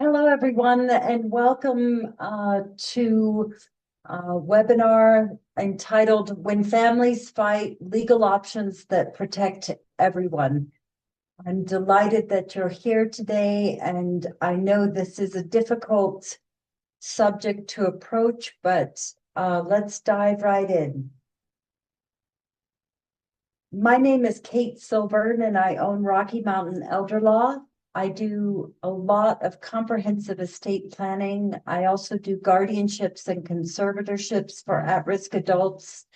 Hello, everyone, and welcome to a webinar entitled When Families Fight, Legal Options That Protect Everyone. I'm delighted that you're here today, and I know this is a difficult subject to approach, but let's dive right in. My name is Kate Silvern, and I own Rocky Mountain Elder Law. I do a lot of comprehensive estate planning. I also do guardianships and conservatorships for at-risk adults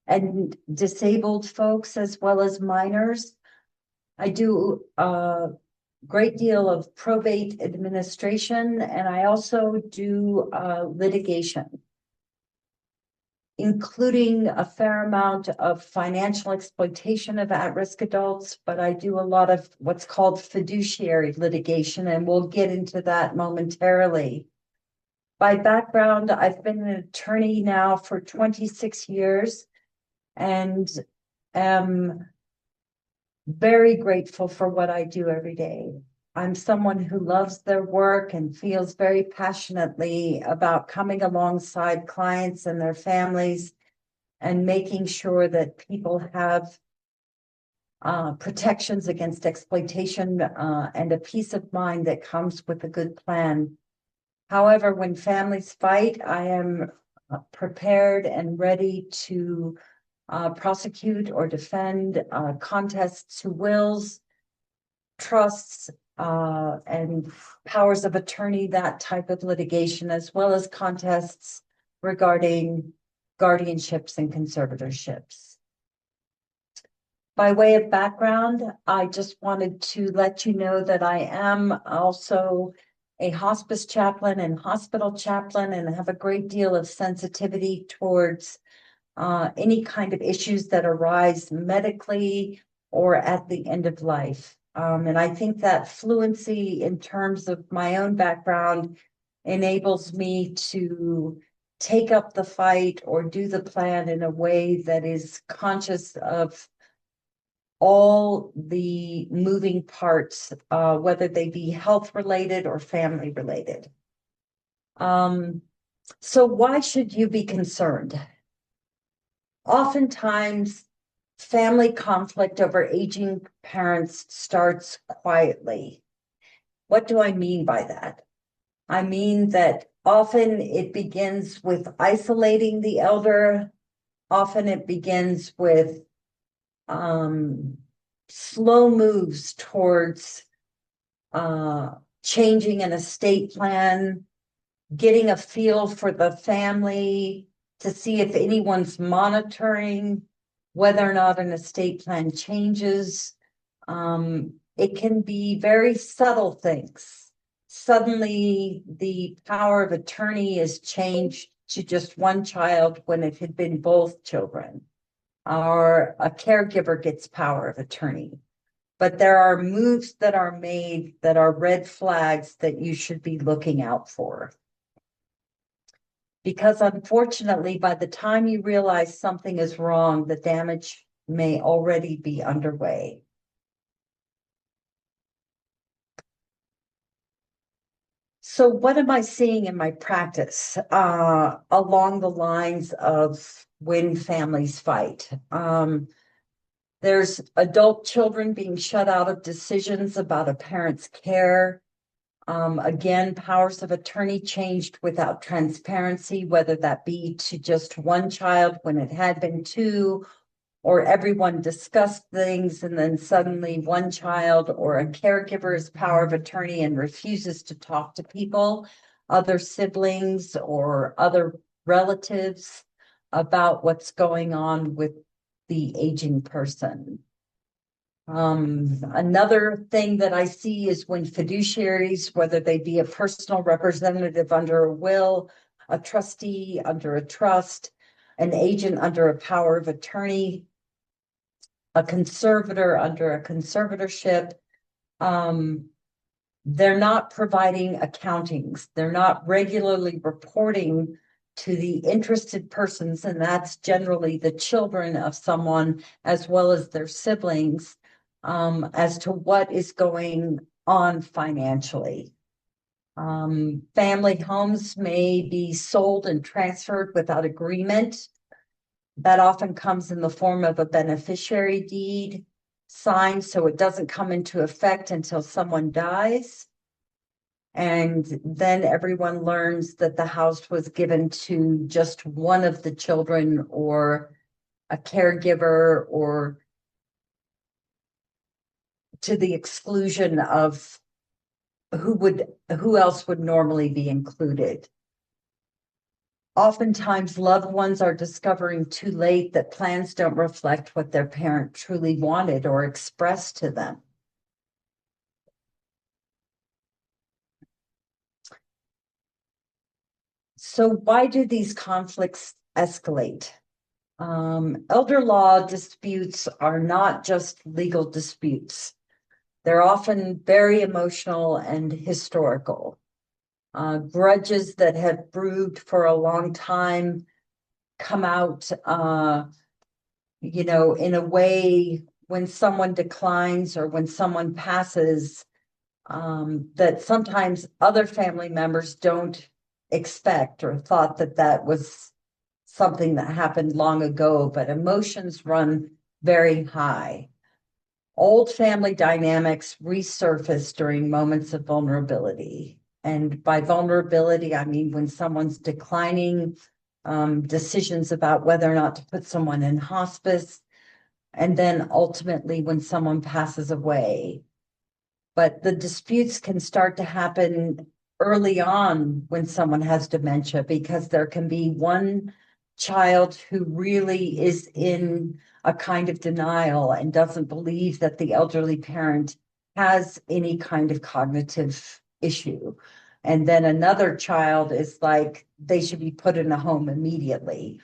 and disabled folks, as well as minors. I do a great deal of probate administration, and I also do litigation, including a fair amount of financial exploitation of at-risk adults, but I do a lot of what's called fiduciary litigation, and we'll get into that momentarily. By background, I've been an attorney now for 26 years and am very grateful for what I do every day. I'm someone who loves their work and feels very passionately about coming alongside clients and their families and making sure that people have protections against exploitation and a peace of mind that comes with a good plan. However, when families fight, I am prepared and ready to prosecute or defend contests to wills, trusts, and powers of attorney, that type of litigation, as well as contests regarding guardianships and conservatorships. By way of background, I just wanted to let you know that I am also a hospice chaplain and hospital chaplain, and have a great deal of sensitivity towards any kind of issues that arise medically or at the end of life. And I think that fluency in terms of my own background enables me to take up the fight or do the plan in a way that is conscious of all the moving parts, whether they be health related or family related. So why should you be concerned? Oftentimes, family conflict over aging parents starts quietly. What do I mean by that? I mean that often it begins with isolating the elder. Often it begins with slow moves towards changing an estate plan, getting a feel for the family to see if anyone's monitoring whether or not an estate plan changes. It can be very subtle things. Suddenly, the power of attorney is changed to just one child when it had been both children, or a caregiver gets power of attorney. But there are moves that are made that are red flags that you should be looking out for. Because unfortunately, by the time you realize something is wrong, the damage may already be underway. So what am I seeing in my practice along the lines of when families fight? There's adult children being shut out of decisions about a parent's care. Again, powers of attorney changed without transparency, whether that be to just one child when it had been two, or everyone discussed things and then suddenly one child or a caregiver's power of attorney and refuses to talk to people, other siblings or other relatives, about what's going on with the aging person. Another thing that I see is when fiduciaries, whether they be a personal representative under a will, a trustee under a trust, an agent under a power of attorney, a conservator under a conservatorship, they're not providing accountings. They're not regularly reporting to the interested persons, and that's generally the children of someone as well as their siblings, as to what is going on financially. Family homes may be sold and transferred without agreement. That often comes in the form of a beneficiary deed signed, so it doesn't come into effect until someone dies. And then everyone learns that the house was given to just one of the children or a caregiver, or to the exclusion of who else would normally be included. Oftentimes, loved ones are discovering too late that plans don't reflect what their parent truly wanted or expressed to them. So why do these conflicts escalate? Elder law disputes are not just legal disputes. They're often very emotional and historical. Grudges that have brewed for a long time come out, in a way when someone declines or when someone passes, that sometimes other family members don't expect or thought that that was something that happened long ago, but emotions run very high. Old family dynamics resurface during moments of vulnerability. And by vulnerability, I mean when someone's declining, decisions about whether or not to put someone in hospice, and then ultimately when someone passes away. But the disputes can start to happen early on when someone has dementia, because there can be one child who really is in a kind of denial and doesn't believe that the elderly parent has any kind of cognitive issue. And then another child is like, they should be put in a home immediately.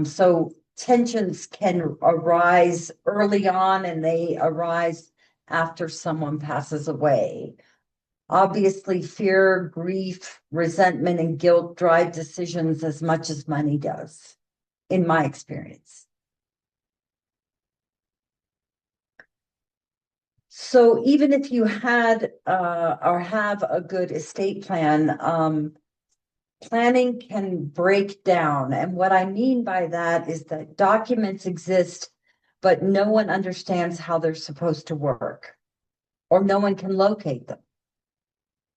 So tensions can arise early on, and they arise after someone passes away. Obviously, fear, grief, resentment, and guilt drive decisions as much as money does, in my experience. So even if you had or have a good estate plan, planning can break down. And what I mean by that is that documents exist, but no one understands how they're supposed to work, or no one can locate them.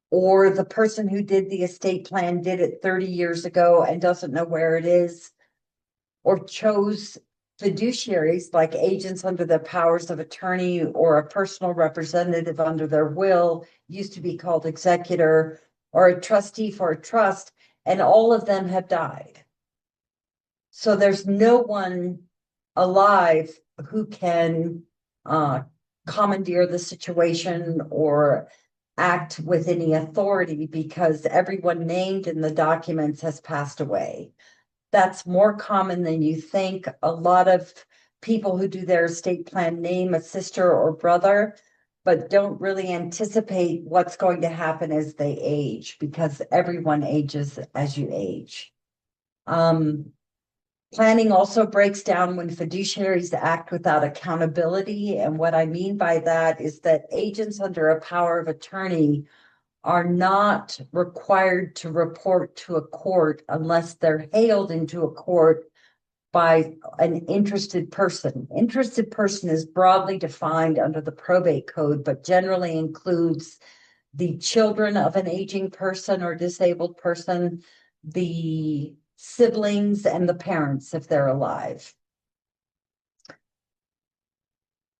Or the person who did the estate plan did it 30 years ago and doesn't know where it is, or chose fiduciaries like agents under the powers of attorney, or a personal representative under their will, used to be called executor, or a trustee for a trust, and all of them have died. So there's no one alive who can commandeer the situation or act with any authority, because everyone named in the documents has passed away. That's more common than you think. A lot of people who do their estate plan name a sister or brother, but don't really anticipate what's going to happen as they age, because everyone ages as you age. Planning also breaks down when fiduciaries act without accountability. And what I mean by that is that agents under a power of attorney are not required to report to a court unless they're hailed into a court by an interested person. Interested person is broadly defined under the probate code, but generally includes the children of an aging person or disabled person, the siblings, and the parents if they're alive.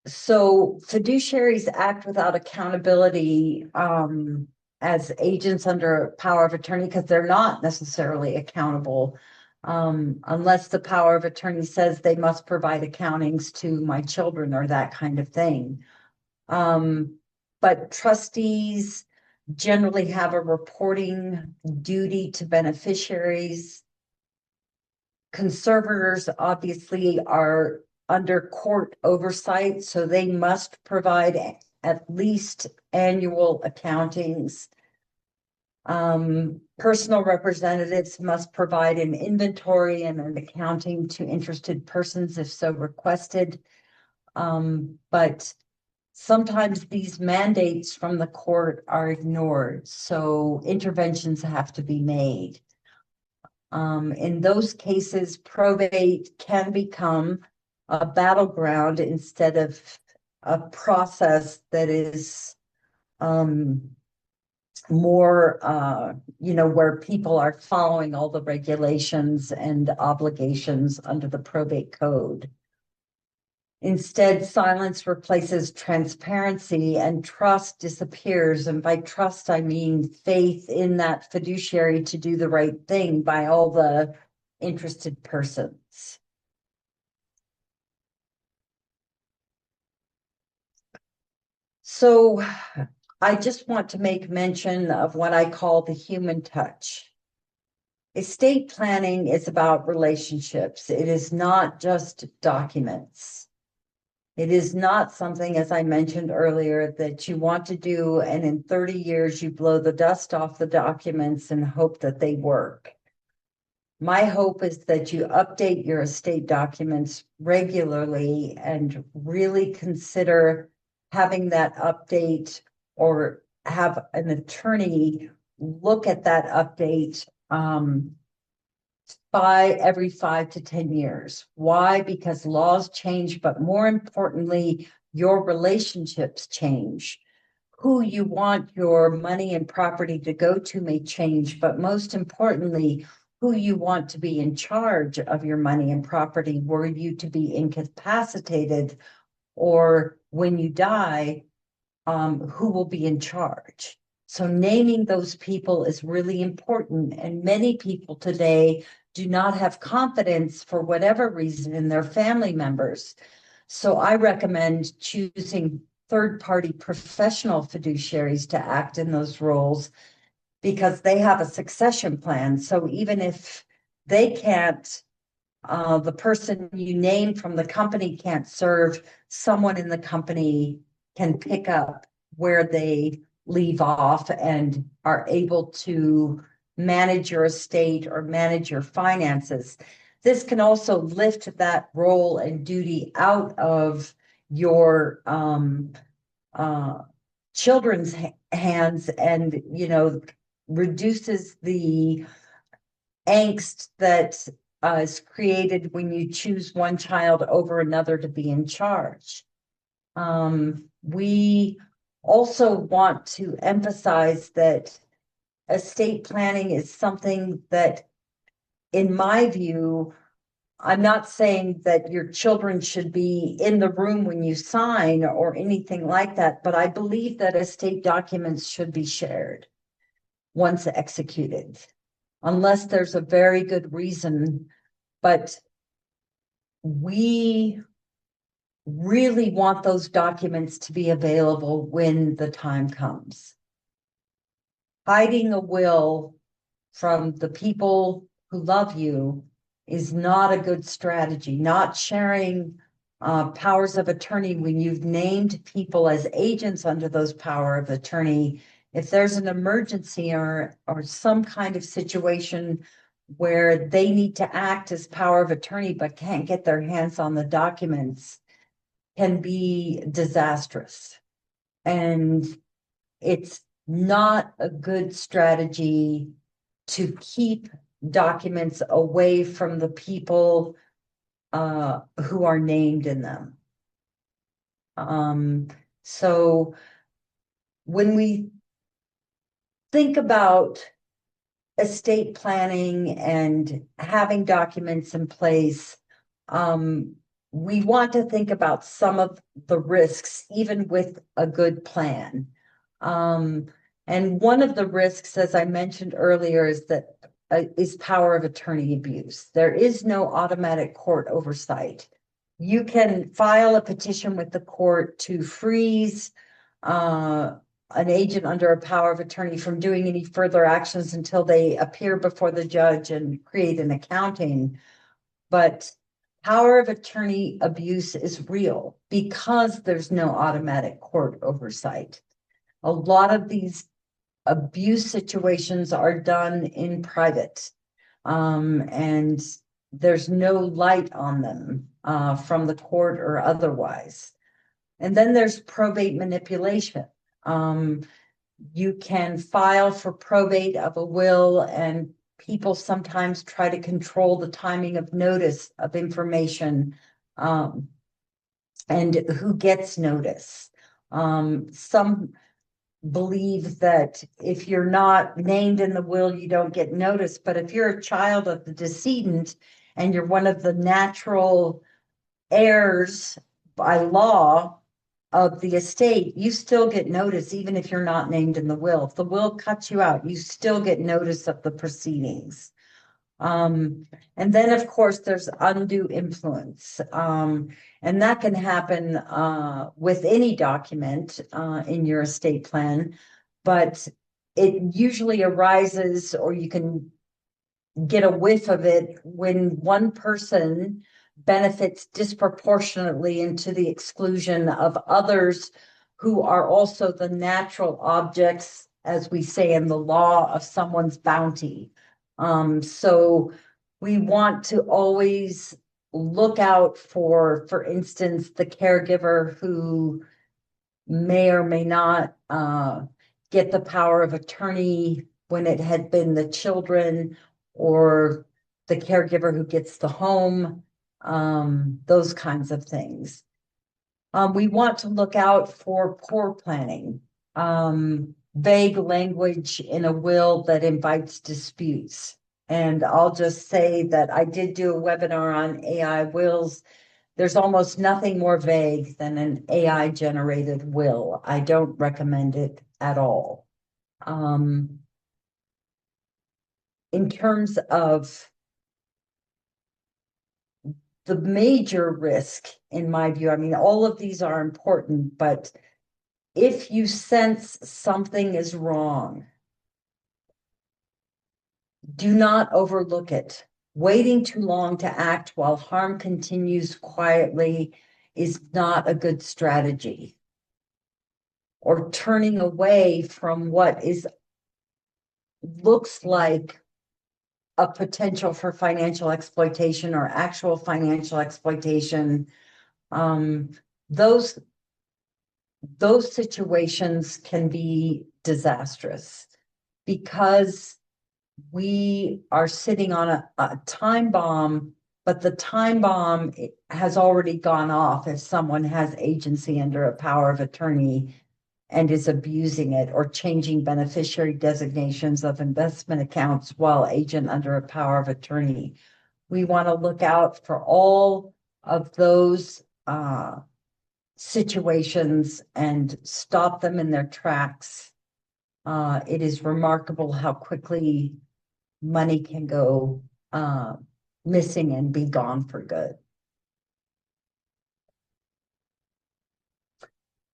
So fiduciaries act without accountability as agents under power of attorney, because they're not necessarily accountable unless the power of attorney says they must provide accountings to my children or that kind of thing. But trustees generally have a reporting duty to beneficiaries. Conservators obviously are under court oversight, so they must provide at least annual accountings. Personal representatives must provide an inventory and an accounting to interested persons if so requested. But sometimes these mandates from the court are ignored, so interventions have to be made. In those cases, probate can become a battleground instead of a process that is more, where people are following all the regulations and obligations under the probate code. Instead, silence replaces transparency and trust disappears. And by trust, I mean faith in that fiduciary to do the right thing by all the interested persons. So I just want to make mention of what I call the human touch. Estate planning is about relationships. It is not just documents. It is not something, as I mentioned earlier, that you want to do, and in 30 years you blow the dust off the documents and hope that they work. My hope is that you update your estate documents regularly and really consider having that update or have an attorney look at that update by every 5 to 10 years. Why? Because laws change, but more importantly, your relationships change. Who you want your money and property to go to may change, but most importantly, who you want to be in charge of your money and property were you to be incapacitated, or when you die, who will be in charge. So naming those people is really important. And many people today do not have confidence for whatever reason in their family members. So I recommend choosing third-party professional fiduciaries to act in those roles because they have a succession plan. So even if they can't, the person you name from the company can't serve, someone in the company can pick up where they leave off and are able to manage your estate or manage your finances. This can also lift that role and duty out of your children's hands and, reduces the angst that is created when you choose one child over another to be in charge. We also want to emphasize that estate planning is something that, in my view, I'm not saying that your children should be in the room when you sign or anything like that, but I believe that estate documents should be shared once executed, unless there's a very good reason. But we really want those documents to be available when the time comes. Hiding a will from the people who love you is not a good strategy. Not sharing powers of attorney when you've named people as agents under those power of attorney. If there's an emergency or some kind of situation where they need to act as power of attorney but can't get their hands on the documents, can be disastrous. And it's not a good strategy to keep documents away from the people who are named in them. So when we think about estate planning and having documents in place, we want to think about some of the risks, even with a good plan. And one of the risks, as I mentioned earlier, is power of attorney abuse. There is no automatic court oversight. You can file a petition with the court to freeze an agent under a power of attorney from doing any further actions until they appear before the judge and create an accounting. But power of attorney abuse is real because there's no automatic court oversight. A lot of these abuse situations are done in private, and there's no light on them from the court or otherwise. And then there's probate manipulation. You can file for probate of a will, and people sometimes try to control the timing of notice of information, and who gets notice. Some believe that if you're not named in the will, you don't get notice. But if you're a child of the decedent and you're one of the natural heirs by law of the estate, you still get notice, even if you're not named in the will. If the will cuts you out, you still get notice of the proceedings. And then, of course, there's undue influence. And that can happen with any document in your estate plan, but it usually arises, or you can get a whiff of it, when one person benefits disproportionately and to the exclusion of others who are also the natural objects, as we say in the law, of someone's bounty. So we want to always look out for instance, the caregiver who may or may not get the power of attorney when it had been the children, or the caregiver who gets the home, those kinds of things. We want to look out for poor planning, vague language in a will that invites disputes. And I'll just say that I did do a webinar on AI wills. There's almost nothing more vague than an AI generated will. I don't recommend it at all. In terms of the major risk, in my view, I mean, all of these are important, but if you sense something is wrong, do not overlook it. Waiting too long to act while harm continues quietly is not a good strategy. Or turning away from what looks like a potential for financial exploitation or actual financial exploitation. Those situations can be disastrous, because we are sitting on a time bomb, but the time bomb has already gone off if someone has agency under a power of attorney and is abusing it, or changing beneficiary designations of investment accounts while agent under a power of attorney. We want to look out for all of those situations and stop them in their tracks. It is remarkable how quickly money can go missing and be gone for good.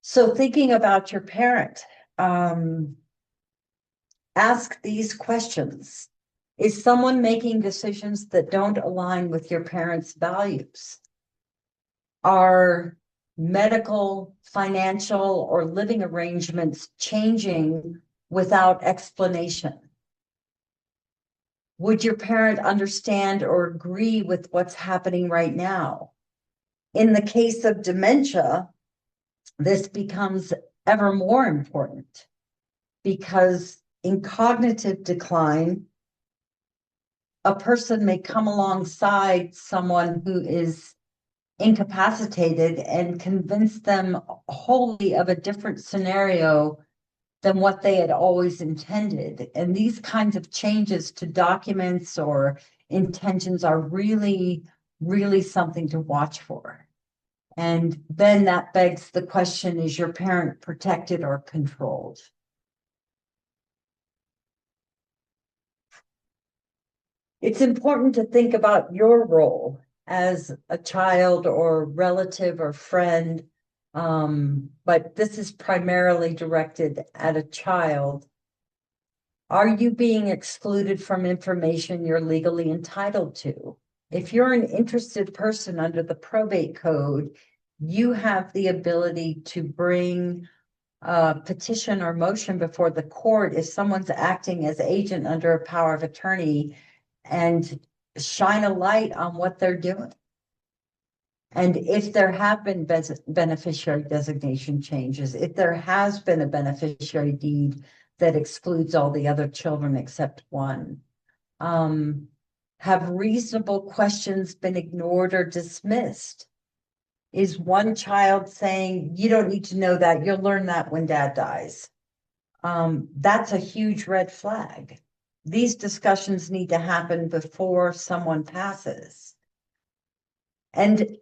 So thinking about your parent, ask these questions. Is someone making decisions that don't align with your parents' values? Are medical, financial, or living arrangements changing without explanation? Would your parent understand or agree with what's happening right now? In the case of dementia, this becomes ever more important, because in cognitive decline, a person may come alongside someone who is incapacitated and convince them wholly of a different scenario than what they had always intended. And these kinds of changes to documents or intentions are really, really something to watch for. And then that begs the question, is your parent protected or controlled? It's important to think about your role as a child or relative or friend, but this is primarily directed at a child. Are you being excluded from information you're legally entitled to? If you're an interested person under the probate code, you have the ability to bring a petition or motion before the court if someone's acting as agent under a power of attorney, and shine a light on what they're doing. And if there have been beneficiary designation changes, if there has been a beneficiary deed that excludes all the other children except one, have reasonable questions been ignored or dismissed? Is one child saying, you don't need to know that, you'll learn that when dad dies? That's a huge red flag. These discussions need to happen before someone passes. And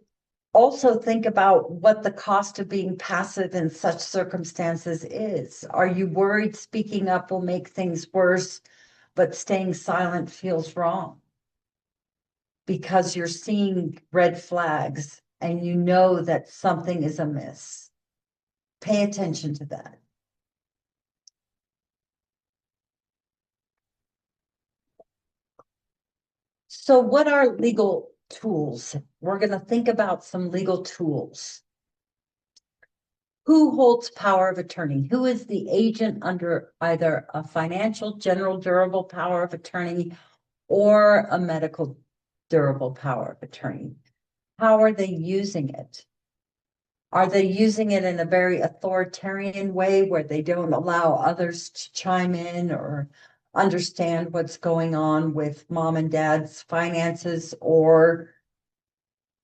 also think about what the cost of being passive in such circumstances is. Are you worried speaking up will make things worse, but staying silent feels wrong? Because you're seeing red flags and you know that something is amiss. Pay attention to that. So what are legal tools? We're going to think about some legal tools. Who holds power of attorney? Who is the agent under either a financial general durable power of attorney or a medical durable power of attorney? How are they using it? Are they using it in a very authoritarian way where they don't allow others to chime in or understand what's going on with mom and dad's finances or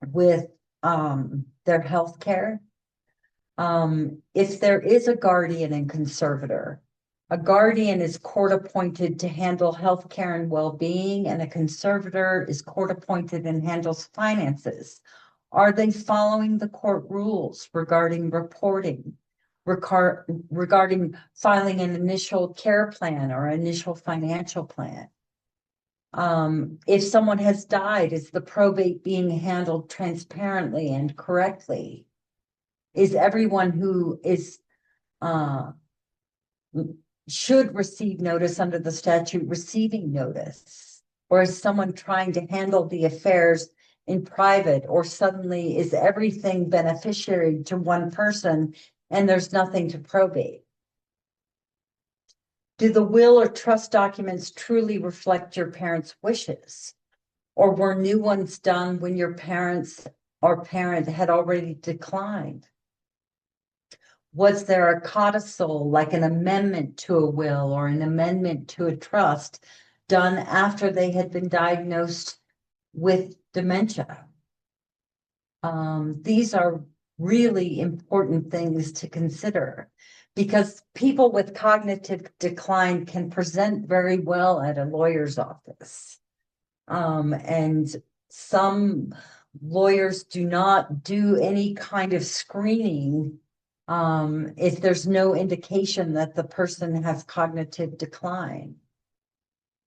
with their health care? If there is a guardian and conservator, a guardian is court appointed to handle health care and well-being, and a conservator is court appointed and handles finances. Are they following the court rules regarding reporting, regarding filing an initial care plan or initial financial plan? If someone has died, is the probate being handled transparently and correctly? Is everyone who is should receive notice under the statute receiving notice? Or is someone trying to handle the affairs in private, or suddenly is everything beneficiary to one person and there's nothing to probate? Do the will or trust documents truly reflect your parents' wishes? Or were new ones done when your parents or parent had already declined? Was there a codicil, like an amendment to a will or an amendment to a trust, done after they had been diagnosed with dementia? These are really important things to consider because people with cognitive decline can present very well at a lawyer's office. And some lawyers do not do any kind of screening if there's no indication that the person has cognitive decline.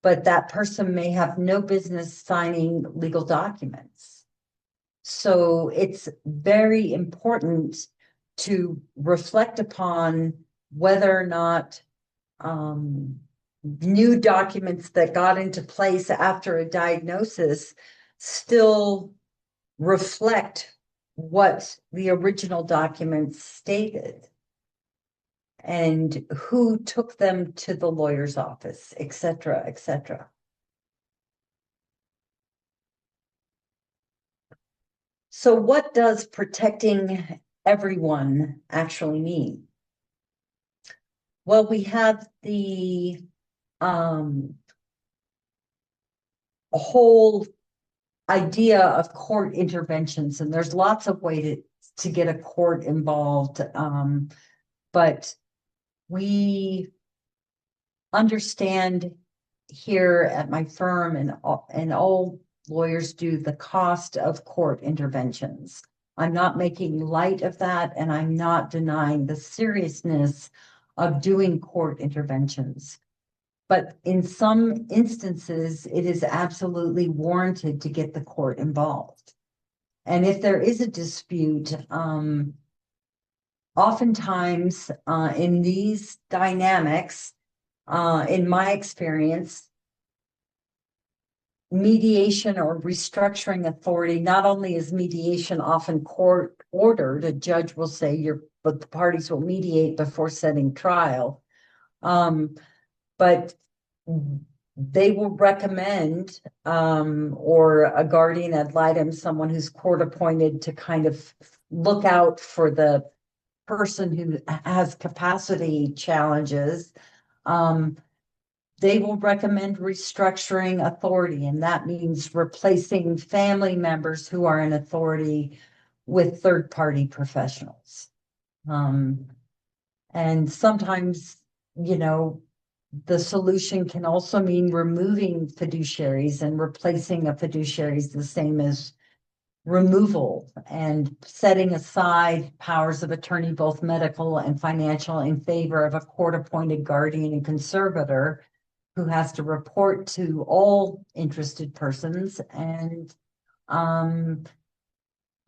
But that person may have no business signing legal documents. So it's very important to reflect upon whether or not new documents that got into place after a diagnosis still reflect what the original documents stated and who took them to the lawyer's office, et cetera, et cetera. So what does protecting everyone actually mean? Well, we have the whole idea of court interventions, and there's lots of ways to get a court involved, but we understand here at my firm, and all lawyers do, the cost of court interventions. I'm not making light of that, and I'm not denying the seriousness of doing court interventions. But in some instances, it is absolutely warranted to get the court involved. And if there is a dispute, oftentimes in these dynamics, in my experience, mediation or restructuring authority, not only is mediation often court ordered, a judge will say but the parties will mediate before setting trial. But they will recommend, or a guardian ad litem, someone who's court appointed to kind of look out for the person who has capacity challenges. They will recommend restructuring authority, and that means replacing family members who are in authority with third-party professionals. And sometimes, the solution can also mean removing fiduciaries, and replacing a fiduciary is the same as removal, and setting aside powers of attorney, both medical and financial, in favor of a court-appointed guardian and conservator who has to report to all interested persons, and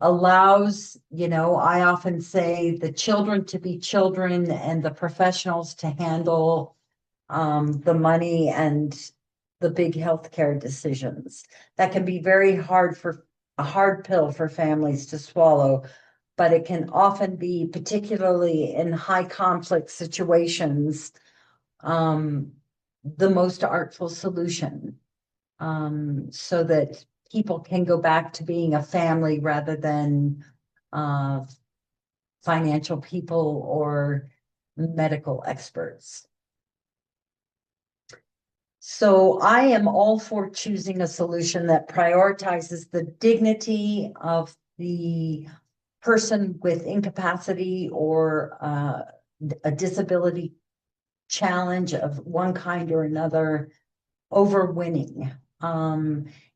allows, I often say, the children to be children and the professionals to handle the money and the big healthcare decisions. That can be very hard, for a hard pill for families to swallow, but it can often be, particularly in high conflict situations, the most artful solution, so that people can go back to being a family rather than financial people or medical experts. So I am all for choosing a solution that prioritizes the dignity of the person with incapacity or a disability challenge of one kind or another over winning.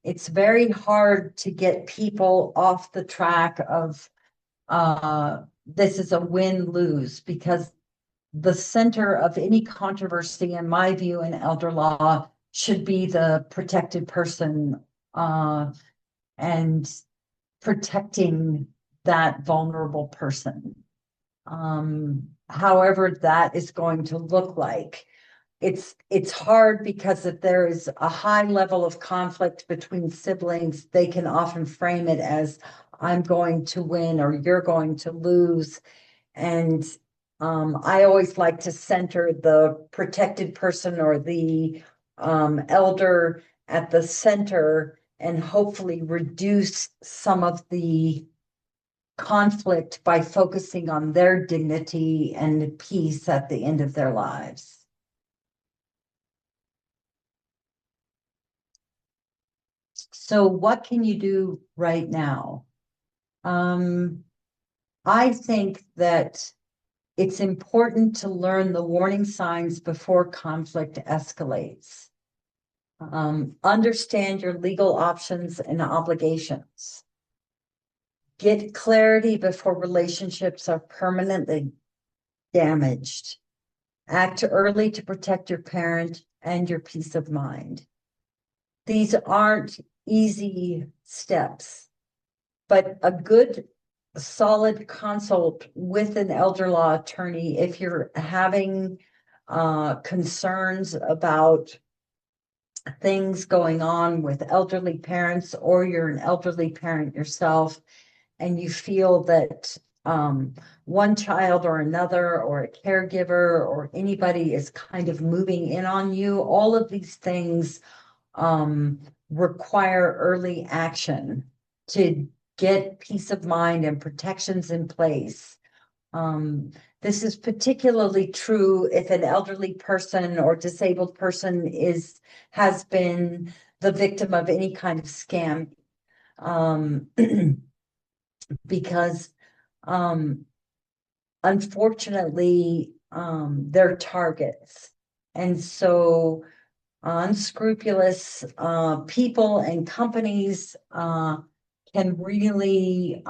It's very hard to get people off the track of this is a win-lose, because the center of any controversy, in my view, in elder law should be the protected person, and protecting that vulnerable person. However that is going to look like. It's hard, because if there is a high level of conflict between siblings, they can often frame it as, I'm going to win or you're going to lose. And I always like to center the protected person or the elder at the center, and hopefully reduce some of the conflict by focusing on their dignity and peace at the end of their lives. So what can you do right now? I think that it's important to learn the warning signs before conflict escalates. Understand your legal options and obligations. Get clarity before relationships are permanently damaged. Act early to protect your parent and your peace of mind. These aren't easy steps, but a good solid consult with an elder law attorney, if you're having concerns about things going on with elderly parents, or you're an elderly parent yourself, and you feel that one child or another, or a caregiver or anybody is kind of moving in on you, all of these things require early action to get peace of mind and protections in place. This is particularly true if an elderly person or disabled person has been the victim of any kind of scam, because unfortunately they're targets, and so unscrupulous people and companies can really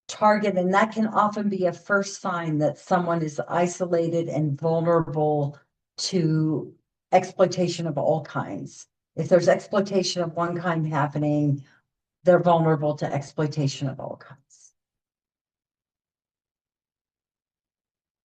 target, and that can often be a first sign that someone is isolated and vulnerable to exploitation of all kinds. If there's exploitation of one kind happening, they're vulnerable to exploitation of all kinds.